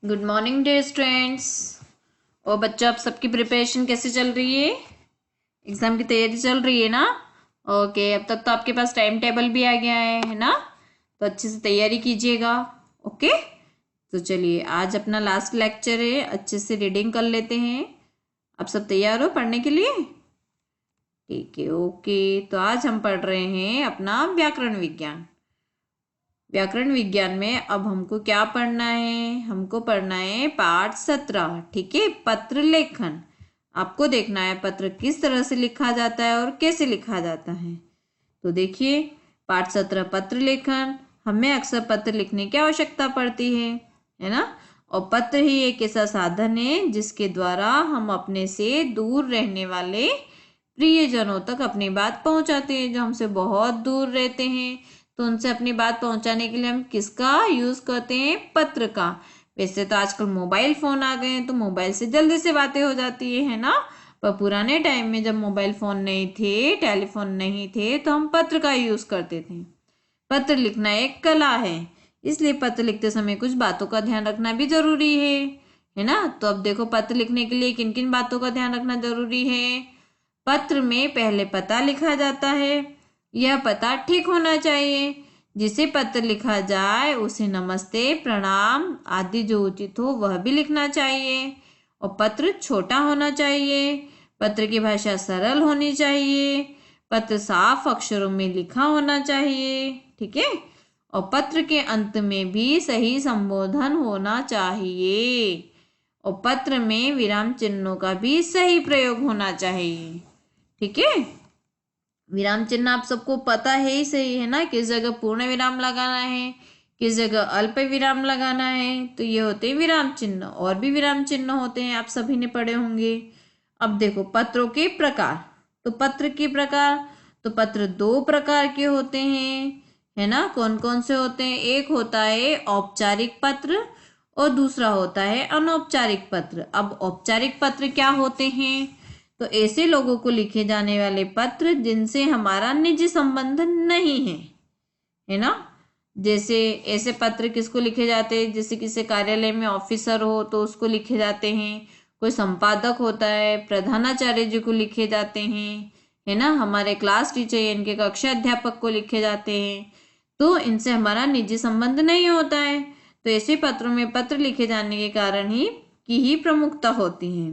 Good morning dear students. और बच्चों, आप सबकी प्रिपरेशन कैसे चल रही है? एग्जाम की तैयारी चल रही है ना? ओके, अब तक तो आपके पास टाइम टेबल भी आ गया है ना? तो अच्छे से तैयारी कीजिएगा। ओके, तो चलिए आज अपना लास्ट लेक्चर है, अच्छे से रीडिंग कर लेते हैं। आप सब तैयार हो पढ़ने के लिए? ठीक है, ओके। तो आज हम पढ़ रहे हैं अपना व्याकरण विज्ञान। व्याकरण विज्ञान में अब हमको क्या पढ़ना है? हमको पढ़ना है पाठ 17। ठीक है, पत्र लेखन। आपको देखना है पत्र किस तरह से लिखा जाता है और कैसे लिखा जाता है। तो देखिए, पाठ 17 पत्र लेखन। हमें अक्सर पत्र लिखने की आवश्यकता पड़ती है ना? और पत्र ही एक ऐसा साधन है जिसके द्वारा हम अपने से दूर रहने वाले प्रियजनों तक अपनी बात पहुंचाते हैं। जो हमसे बहुत दूर रहते हैं तो उनसे अपनी बात पहुंचाने के लिए हम किसका यूज करते हैं? पत्र का। वैसे तो आजकल मोबाइल फोन आ गए हैं तो मोबाइल से जल्दी से बातें हो जाती है ना? पर पुराने टाइम में जब मोबाइल फोन नहीं थे, टेलीफोन नहीं थे, तो हम पत्र का यूज करते थे। पत्र लिखना एक कला है, इसलिए पत्र लिखते समय कुछ बातों का ध्यान रखना भी जरूरी है ना? तो अब देखो, पत्र लिखने के लिए किन किन बातों का ध्यान रखना जरूरी है। पत्र में पहले पता लिखा जाता है। यह पता ठीक होना चाहिए। जिसे पत्र लिखा जाए उसे नमस्ते, प्रणाम आदि जो उचित हो वह भी लिखना चाहिए। और पत्र छोटा होना चाहिए। पत्र की भाषा सरल होनी चाहिए। पत्र साफ अक्षरों में लिखा होना चाहिए। ठीक है। और पत्र के अंत में भी सही संबोधन होना चाहिए। और पत्र में विराम चिन्हों का भी सही प्रयोग होना चाहिए। ठीक है। विराम चिन्ह आप सबको पता है ही सही है ना? किस जगह पूर्ण विराम लगाना है, किस जगह अल्प विराम लगाना है। तो ये होते हैं विराम चिन्ह। और भी विराम चिन्ह होते हैं, आप सभी ने पढ़े होंगे। अब देखो पत्रों के प्रकार। तो पत्र के प्रकार, तो पत्र दो प्रकार के होते हैं, है ना? कौन कौन से होते हैं? एक होता है औपचारिक पत्र और दूसरा होता है अनौपचारिक पत्र। अब औपचारिक पत्र क्या होते हैं? तो ऐसे लोगों को लिखे जाने वाले पत्र जिनसे हमारा निजी संबंध नहीं है ना? जैसे ऐसे पत्र किसको लिखे जाते हैं? जैसे किसी कार्यालय में ऑफिसर हो तो उसको लिखे जाते हैं। कोई संपादक होता है, प्रधानाचार्य जी को लिखे जाते हैं, है ना? हमारे क्लास टीचर या इनके कक्षा अध्यापक को लिखे जाते हैं। तो इनसे हमारा निजी संबंध नहीं होता है। तो ऐसे पत्रों में पत्र लिखे जाने के कारण ही प्रमुखता होती है।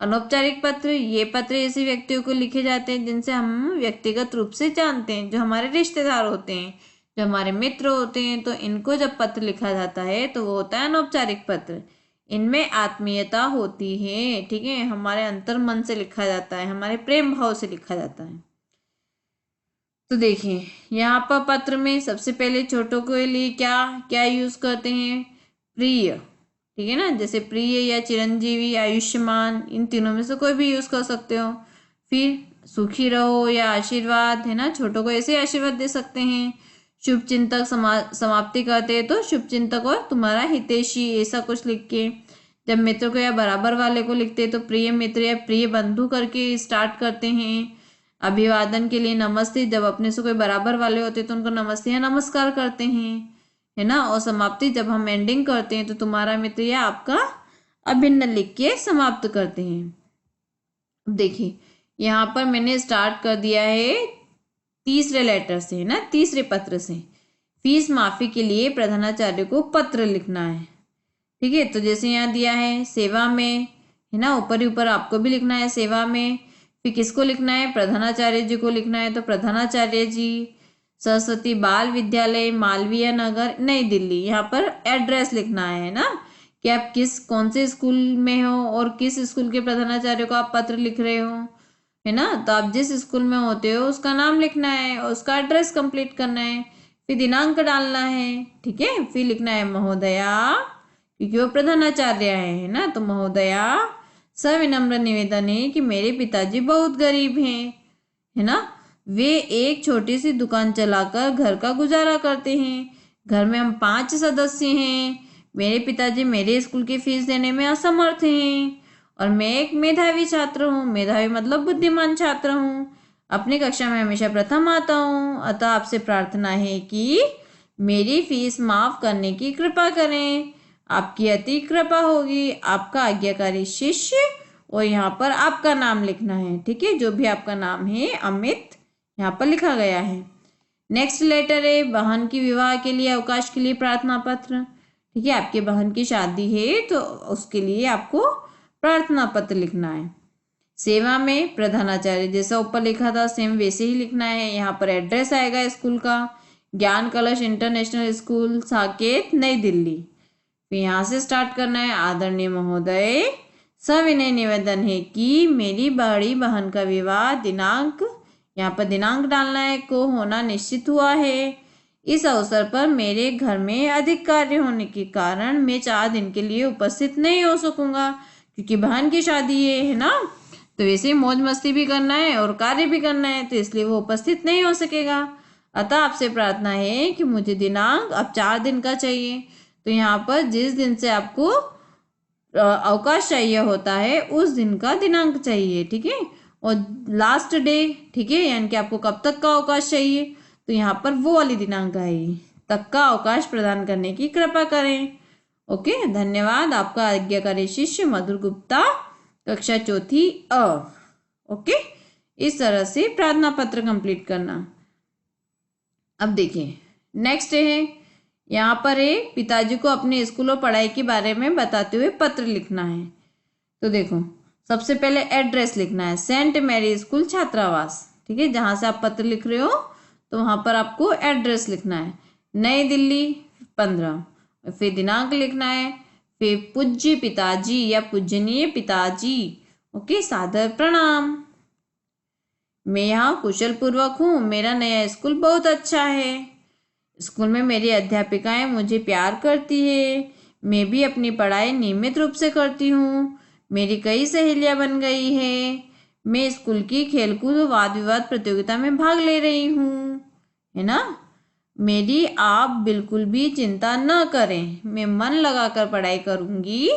अनौपचारिक पत्र, ये पत्र ऐसे व्यक्तियों को लिखे जाते हैं जिनसे हम व्यक्तिगत रूप से जानते हैं, जो हमारे रिश्तेदार होते हैं, जो हमारे मित्र होते हैं। तो इनको जब पत्र लिखा जाता है तो वो होता है अनौपचारिक पत्र। इनमें आत्मीयता होती है। ठीक है, हमारे अंतर मन से लिखा जाता है, हमारे प्रेम भाव से लिखा जाता है। तो देखिए, यहाँ पर पत्र में सबसे पहले छोटों के लिए क्या क्या यूज करते हैं? प्रिय। ठीक है ना? जैसे प्रिय या चिरंजीवी, आयुष्मान, इन तीनों में से कोई भी यूज कर सकते हो। फिर सुखी रहो या आशीर्वाद, है ना? छोटों को ऐसे आशीर्वाद दे सकते हैं। शुभ चिंतक समाप्ति करते हैं तो शुभ चिंतक और तुम्हारा हितैषी, ऐसा कुछ लिख के। जब मित्र को या बराबर वाले को लिखते हैं तो प्रिय मित्र या प्रिय बंधु करके स्टार्ट करते हैं। अभिवादन के लिए नमस्ते, जब अपने से कोई बराबर वाले होते हैं तो उनको नमस्ते या नमस्कार करते हैं, है ना? और समाप्ति, जब हम एंडिंग करते हैं तो तुम्हारा मित्र या आपका अभिन्न लिख के समाप्त करते हैं। अब देखिए, यहाँ पर मैंने स्टार्ट कर दिया है तीसरे लेटर से, है ना? तीसरे पत्र से। फीस माफी के लिए प्रधानाचार्य को पत्र लिखना है। ठीक है, तो जैसे यहाँ दिया है सेवा में, है ना? ऊपर ही ऊपर आपको भी लिखना है सेवा में। फिर किसको लिखना है? प्रधानाचार्य जी को लिखना है। तो प्रधानाचार्य जी, सरस्वती बाल विद्यालय, मालवीय नगर, नई दिल्ली। यहाँ पर एड्रेस लिखना है ना, कि आप कौन से स्कूल में हो और किस स्कूल के प्रधानाचार्य को आप पत्र लिख रहे हो, है ना? तो आप जिस स्कूल में होते हो उसका नाम लिखना है और उसका एड्रेस कंप्लीट करना है। फिर दिनांक डालना है। ठीक है, फिर लिखना है महोदया, क्योंकि वो प्रधानाचार्य है ना? तो महोदया, सविनम्र निवेदन है कि मेरे पिताजी बहुत गरीब हैं, है ना? वे एक छोटी सी दुकान चलाकर घर का गुजारा करते हैं। घर में हम 5 सदस्य हैं। मेरे पिताजी मेरे स्कूल की फीस देने में असमर्थ हैं और मैं एक मेधावी छात्र हूँ। मेधावी मतलब बुद्धिमान छात्र हूँ। अपनी कक्षा में हमेशा प्रथम आता हूँ। अतः आपसे प्रार्थना है कि मेरी फीस माफ करने की कृपा करें। आपकी अति कृपा होगी, आपका आज्ञाकारी शिष्य, और यहाँ पर आपका नाम लिखना है। ठीक है, जो भी आपका नाम है अमित यहाँ पर लिखा गया है। नेक्स्ट लेटर है बहन की विवाह के लिए अवकाश के लिए प्रार्थना पत्र। ठीक है, आपके बहन की शादी है तो उसके लिए आपको प्रार्थना पत्र लिखना है। सेवा में प्रधानाचार्य, जैसा ऊपर लिखा था सेम वैसे ही लिखना है। यहाँ पर एड्रेस आएगा स्कूल का, ज्ञान कलश इंटरनेशनल स्कूल, साकेत, नई दिल्ली। फिर यहाँ से स्टार्ट करना है। आदरणीय महोदय, सविनय निवेदन है कि मेरी बड़ी बहन का विवाह दिनांक, यहाँ पर दिनांक डालना है, को होना निश्चित हुआ है। इस अवसर पर मेरे घर में अधिक कार्य होने के कारण मैं 4 दिन के लिए उपस्थित नहीं हो सकूंगा, क्योंकि बहन की शादी है ना, तो वैसे ही मौज मस्ती भी करना है और कार्य भी करना है, तो इसलिए वो उपस्थित नहीं हो सकेगा। अतः आपसे प्रार्थना है कि मुझे दिनांक अब 4 दिन का चाहिए। तो यहाँ पर जिस दिन से आपको अवकाश चाहिए होता है उस दिन का दिनांक चाहिए। ठीक है, और लास्ट डे, ठीक है, यानी कि आपको कब तक का अवकाश चाहिए, तो यहाँ पर वो वाली दिनांक आएगी, तक का अवकाश प्रदान करने की कृपा करें। ओके, धन्यवाद। आपका आज्ञाकारी शिष्य मधुर गुप्ता, कक्षा 4 अ। ओके, इस तरह से प्रार्थना पत्र कंप्लीट करना। अब देखिए नेक्स्ट है, यहाँ पर है पिताजी को अपने स्कूल और पढ़ाई के बारे में बताते हुए पत्र लिखना है। तो देखो सबसे पहले एड्रेस लिखना है, सेंट मैरी स्कूल छात्रावास। ठीक है, जहाँ से आप पत्र लिख रहे हो तो वहाँ पर आपको एड्रेस लिखना है, नई दिल्ली 15। फिर दिनांक लिखना है, फिर पूज्य पिताजी या पूजनीय पिताजी, ओके, सादर प्रणाम। मैं यहाँ कुशल पूर्वक हूँ, मेरा नया स्कूल बहुत अच्छा है। स्कूल में मेरी अध्यापिकाएं मुझे प्यार करती है। मैं भी अपनी पढ़ाई नियमित रूप से करती हूँ। मेरी कई सहेलियां बन गई है। मैं स्कूल की खेलकूद और वाद विवाद प्रतियोगिता में भाग ले रही हूँ, है ना। मेरी आप बिल्कुल भी चिंता न करें, मैं मन लगाकर पढ़ाई करूँगी।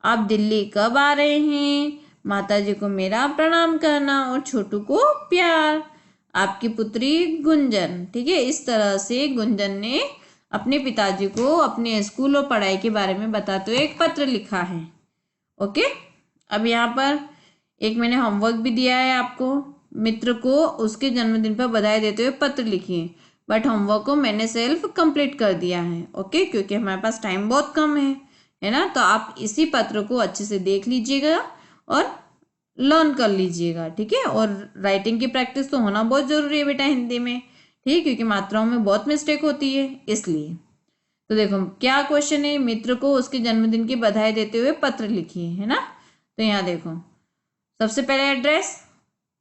आप दिल्ली कब आ रहे हैं? माताजी को मेरा प्रणाम करना और छोटू को प्यार। आपकी पुत्री गुंजन। ठीक है, इस तरह से गुंजन ने अपने पिताजी को अपने स्कूल और पढ़ाई के बारे में बताते हुए एक पत्र लिखा है। ओके, अब यहाँ पर एक मैंने होमवर्क भी दिया है आपको, मित्र को उसके जन्मदिन पर बधाई देते हुए पत्र लिखिए। बट होमवर्क को मैंने सेल्फ कंप्लीट कर दिया है। ओके, क्योंकि हमारे पास टाइम बहुत कम है ना। तो आप इसी पत्र को अच्छे से देख लीजिएगा और लर्न कर लीजिएगा। ठीक है, और राइटिंग की प्रैक्टिस तो होना बहुत जरूरी है बेटा हिंदी में। ठीक है, क्योंकि मात्राओं में बहुत मिस्टेक होती है इसलिए। तो देखो क्या क्वेश्चन है, मित्र को उसके जन्मदिन की बधाई देते हुए पत्र लिखिए, है ना। तो यहाँ देखो सबसे पहले एड्रेस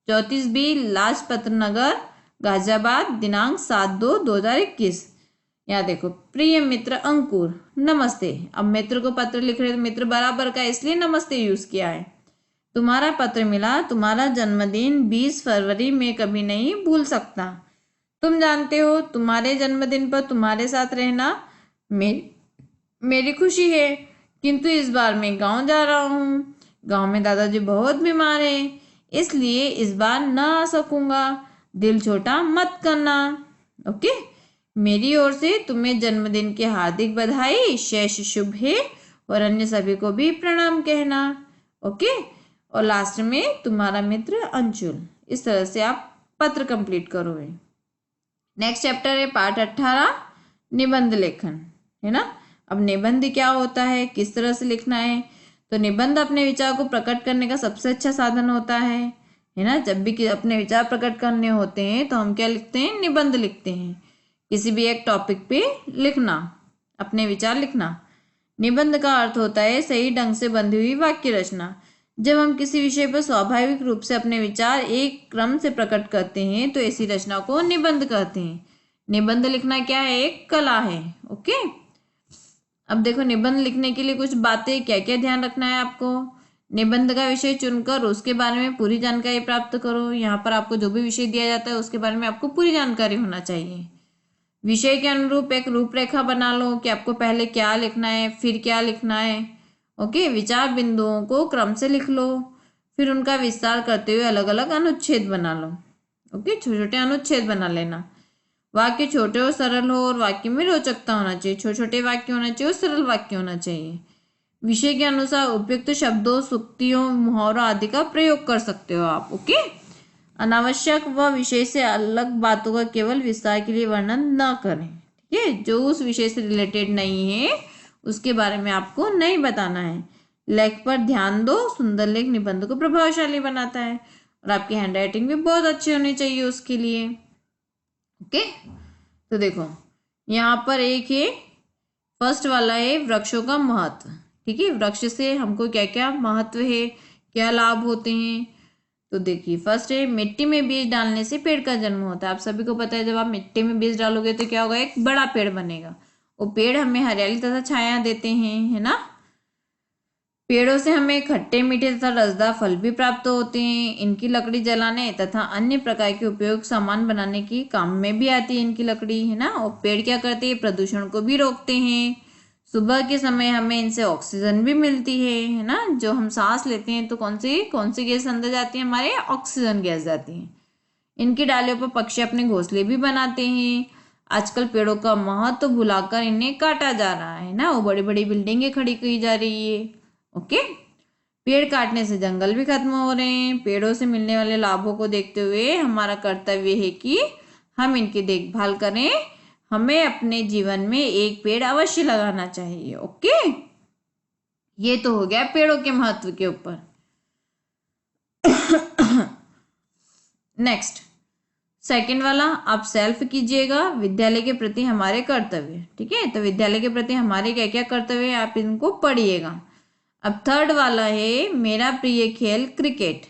34B लाजपत नगर गाजियाबाद, दिनांक 7/2/2021। यहाँ देखो प्रिय मित्र अंकुर, नमस्ते। अब मित्र को पत्र लिख रहे तो मित्र बराबर का इसलिए नमस्ते यूज किया है। तुम्हारा पत्र मिला, तुम्हारा जन्मदिन 20 फरवरी में कभी नहीं भूल सकता। तुम जानते हो तुम्हारे जन्मदिन पर तुम्हारे साथ रहना मेरी खुशी है, किंतु इस बार मैं गांव जा रहा हूँ। गांव में दादाजी बहुत बीमार हैं, इसलिए इस बार न आ सकूंगा। दिल छोटा मत करना। ओके, मेरी ओर से तुम्हें जन्मदिन की हार्दिक बधाई, शेष शुभ है, और अन्य सभी को भी प्रणाम कहना। ओके, और लास्ट में तुम्हारा मित्र अंशुल। इस तरह से आप पत्र कंप्लीट करोगे। नेक्स्ट चैप्टर है पार्ट 18 निबंध लेखन, है ना। अब निबंध क्या होता है, किस तरह से लिखना है। तो निबंध अपने विचार को प्रकट करने का सबसे अच्छा साधन होता है ना। जब भी अपने विचार प्रकट करने होते हैं तो हम क्या लिखते हैं, निबंध लिखते हैं। किसी भी एक टॉपिक पे लिखना, अपने विचार लिखना। निबंध का अर्थ होता है सही ढंग से बंधी हुई वाक्य रचना। जब हम किसी विषय पर स्वाभाविक रूप से अपने विचार एक क्रम से प्रकट करते हैं तो ऐसी रचना को निबंध कहते हैं। निबंध लिखना क्या है, एक कला है। ओके, अब देखो निबंध लिखने के लिए कुछ बातें क्या क्या ध्यान रखना है आपको। निबंध का विषय चुनकर उसके बारे में पूरी जानकारी प्राप्त करो। यहाँ पर आपको जो भी विषय दिया जाता है उसके बारे में आपको पूरी जानकारी होना चाहिए। विषय के अनुरूप एक रूपरेखा बना लो कि आपको पहले क्या लिखना है, फिर क्या लिखना है। ओके, विचार बिंदुओं को क्रम से लिख लो, फिर उनका विस्तार करते हुए अलग अलग अनुच्छेद बना लो। ओके, छोटे छोटे अनुच्छेद बना लेना। वाक्य छोटे और सरल हो और वाक्य में रोचकता होना चाहिए। छोटे छोटे वाक्य होना चाहिए और सरल वाक्य होना चाहिए। विषय के अनुसार उपयुक्त शब्दों, सुक्तियों, मुहावरों आदि का प्रयोग कर सकते हो आप। ओके। अनावश्यक व विषय से अलग बातों का केवल विस्तार के लिए वर्णन न करें। ठीक है, जो उस विषय से रिलेटेड नहीं है उसके बारे में आपको नहीं बताना है। लेख पर ध्यान दो। सुंदर लेख निबंध को प्रभावशाली बनाता है और आपकी हैंडराइटिंग भी बहुत अच्छी होनी चाहिए उसके लिए। ओके, तो देखो यहाँ पर एक है, फर्स्ट वाला है वृक्षों का महत्व। ठीक है, वृक्ष से हमको क्या क्या महत्व है, क्या लाभ होते हैं। तो देखिए फर्स्ट है, मिट्टी में बीज डालने से पेड़ का जन्म होता है। आप सभी को पता है जब आप मिट्टी में बीज डालोगे तो क्या होगा, एक बड़ा पेड़ बनेगा। वो पेड़ हमें हरियाली तथा छाया देते हैं, है ना। पेड़ों से हमें खट्टे मीठे तथा रसदार फल भी प्राप्त होते हैं। इनकी लकड़ी जलाने तथा अन्य प्रकार के उपयोग सामान बनाने की काम में भी आती है इनकी लकड़ी, है ना। और पेड़ क्या करते हैं, प्रदूषण को भी रोकते हैं। सुबह के समय हमें इनसे ऑक्सीजन भी मिलती है ना। जो हम सांस लेते हैं तो कौन सी गैस अंदर जाती है, हमारे ऑक्सीजन गैस जाती है। इनकी डालियों पर पक्षी अपने घोंसले भी बनाते हैं। आजकल पेड़ों का महत्व तो भुलाकर इन्हें काटा जा रहा है ना। वो बड़ी बड़ी बिल्डिंगें खड़ी की जा रही है। ओके, पेड़ काटने से जंगल भी खत्म हो रहे हैं। पेड़ों से मिलने वाले लाभों को देखते हुए हमारा कर्तव्य है कि हम इनकी देखभाल करें। हमें अपने जीवन में एक पेड़ अवश्य लगाना चाहिए। ओके, ये तो हो गया पेड़ों के महत्व के ऊपर। नेक्स्ट, सेकंड वाला आप सेल्फ कीजिएगा, विद्यालय के प्रति हमारे कर्तव्य। ठीक है, तो विद्यालय के प्रति हमारे क्या क्या कर्तव्य है आप इनको पढ़िएगा। अब थर्ड वाला है मेरा प्रिय खेल क्रिकेट।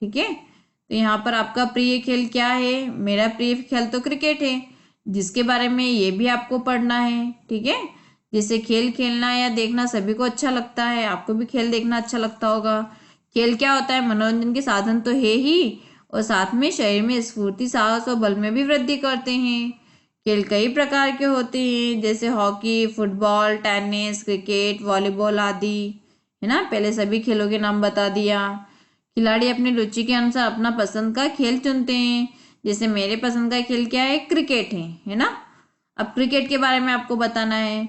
ठीक है, तो यहाँ पर आपका प्रिय खेल क्या है, मेरा प्रिय खेल तो क्रिकेट है, जिसके बारे में ये भी आपको पढ़ना है। ठीक है, जैसे खेल खेलना या देखना सभी को अच्छा लगता है, आपको भी खेल देखना अच्छा लगता होगा। खेल क्या होता है, मनोरंजन के साधन तो है ही, और साथ में शरीर में स्फूर्ति, साहस और बल में भी वृद्धि करते हैं। खेल कई प्रकार के होते हैं, जैसे hockey, football, tennis, cricket, volleyball आदि, है ना। पहले सभी खेलों के नाम बता दिया। खिलाड़ी अपनी रुचि के अनुसार अपना पसंद का खेल चुनते हैं। जैसे मेरे पसंद का खेल क्या है, क्रिकेट है ना। अब क्रिकेट के बारे में आपको बताना है।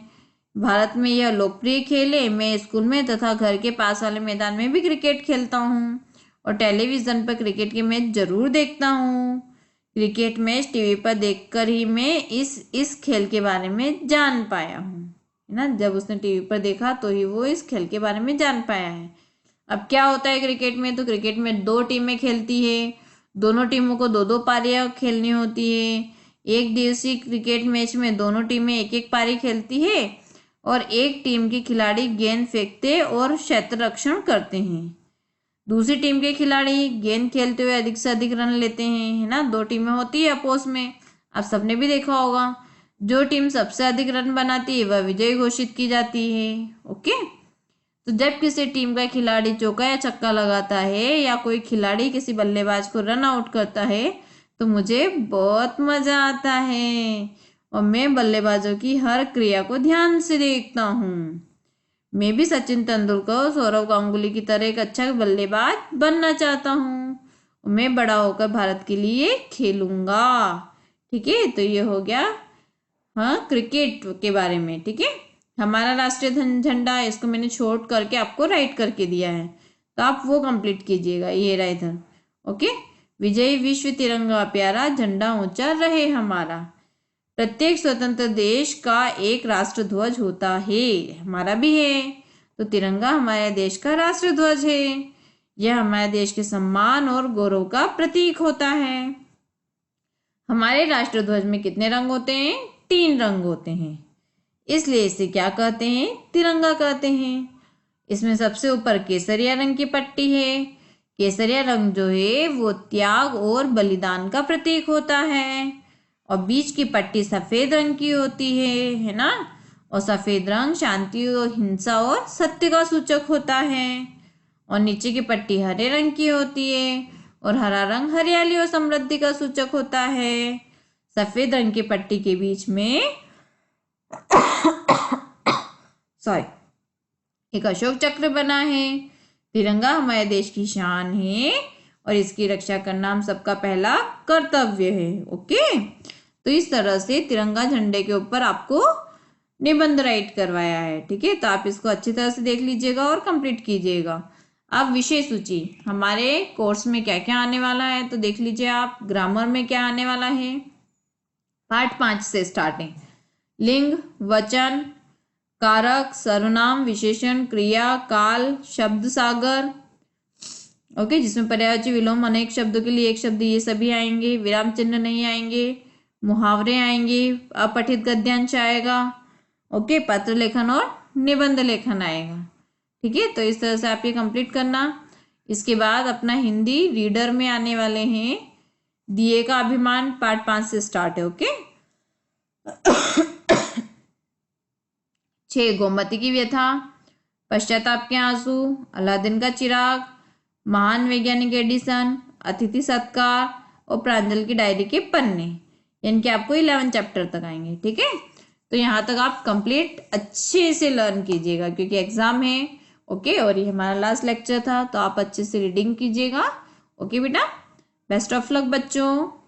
भारत में यह लोकप्रिय खेल है। मैं स्कूल में तथा घर के पास वाले मैदान में भी क्रिकेट खेलता हूँ और टेलीविजन पर क्रिकेट के मैच जरूर देखता हूँ। क्रिकेट मैच टीवी पर देखकर ही मैं इस खेल के बारे में जान पाया हूँ, है ना। जब उसने टीवी पर देखा तो ही वो इस खेल के बारे में जान पाया है। अब क्या होता है क्रिकेट में, तो क्रिकेट में दो टीमें खेलती है। दोनों टीमों को दो दो पारियां खेलनी होती है। एक दिवसीय क्रिकेट मैच में दोनों टीमें एक एक पारी खेलती है और एक टीम के खिलाड़ी गेंद फेंकते और क्षेत्र रक्षण करते हैं। दूसरी टीम के खिलाड़ी गेंद खेलते हुए अधिक से अधिक रन लेते हैं, है ना। दो टीमें होती है अपोज में, आप सबने भी देखा होगा। जो टीम सबसे अधिक रन बनाती है वह विजयी घोषित की जाती है। ओके, तो जब किसी टीम का खिलाड़ी चौका या छक्का लगाता है या कोई खिलाड़ी किसी बल्लेबाज को रन आउट करता है तो मुझे बहुत मजा आता है और मैं बल्लेबाजों की हर क्रिया को ध्यान से देखता हूँ। मैं भी सचिन तेंदुलकर और सौरव गांगुली की तरह एक अच्छा बल्लेबाज बनना चाहता हूँ। मैं बड़ा होकर भारत के लिए खेलूंगा। ठीक है, तो ये हो गया हाँ क्रिकेट के बारे में। ठीक है, हमारा राष्ट्रीय झंडा है, इसको मैंने शॉर्ट करके आपको राइट करके दिया है, तो आप वो कंप्लीट कीजिएगा। ये रहा इधर। ओके, विजयी विश्व तिरंगा प्यारा, झंडा ऊंचा रहे हमारा। प्रत्येक स्वतंत्र देश का एक राष्ट्र ध्वज होता है, हमारा भी है। तो तिरंगा हमारे देश का राष्ट्र ध्वज है। यह हमारे देश के सम्मान और गौरव का प्रतीक होता है। हमारे राष्ट्र ध्वज में कितने रंग होते हैं, 3 रंग होते हैं, इसलिए इसे क्या कहते हैं, तिरंगा कहते हैं। इसमें सबसे ऊपर केसरिया रंग की पट्टी है। केसरिया रंग जो है वो त्याग और बलिदान का प्रतीक होता है। और बीच की पट्टी सफेद रंग की होती है ना। और सफेद रंग शांति और हिंसा और सत्य का सूचक होता है। और नीचे की पट्टी हरे रंग की होती है और हरा रंग हरियाली और समृद्धि का सूचक होता है। सफेद रंग की पट्टी के बीच में सॉरी एक अशोक चक्र बना है। तिरंगा हमारे देश की शान है और इसकी रक्षा करना हम सबका पहला कर्तव्य है। ओके, तो इस तरह से तिरंगा झंडे के ऊपर आपको निबंध राइट करवाया है। ठीक है, तो आप इसको अच्छी तरह से देख लीजिएगा और कंप्लीट कीजिएगा। अब विषय सूची हमारे कोर्स में क्या क्या आने वाला है तो देख लीजिए आप। ग्रामर में क्या आने वाला है, पार्ट 5 से स्टार्टिंग, लिंग, वचन, कारक, सर्वनाम, विशेषण, क्रिया, काल, शब्द सागर, ओके, जिसमें पर्यायवाची विलोम अनेक शब्दों के लिए एक शब्द, ये सभी आएंगे। विराम चिन्ह नहीं आएंगे, मुहावरे आएंगे, अपठित गद्यांश आएगा, ओके, पत्र लेखन और निबंध लेखन आएगा। ठीक है, तो इस तरह से आप ये कंप्लीट करना। इसके बाद अपना हिंदी रीडर में आने वाले हैं दिए का अभिमान, पार्ट 5 से स्टार्ट है। ओके 6 गोमती की व्यथा, पश्चाताप के आंसू, अलादीन का चिराग, महान वैज्ञानिक एडिसन, अतिथि सत्कार और प्रांजल की डायरी के पन्ने, यानी कि आपको 11 चैप्टर तक आएंगे। ठीक है, तो यहाँ तक आप कंप्लीट अच्छे से लर्न कीजिएगा क्योंकि एग्जाम है। ओके, और ये हमारा लास्ट लेक्चर था, तो आप अच्छे से रीडिंग कीजिएगा। ओके बेटा, बेस्ट ऑफ लक बच्चों।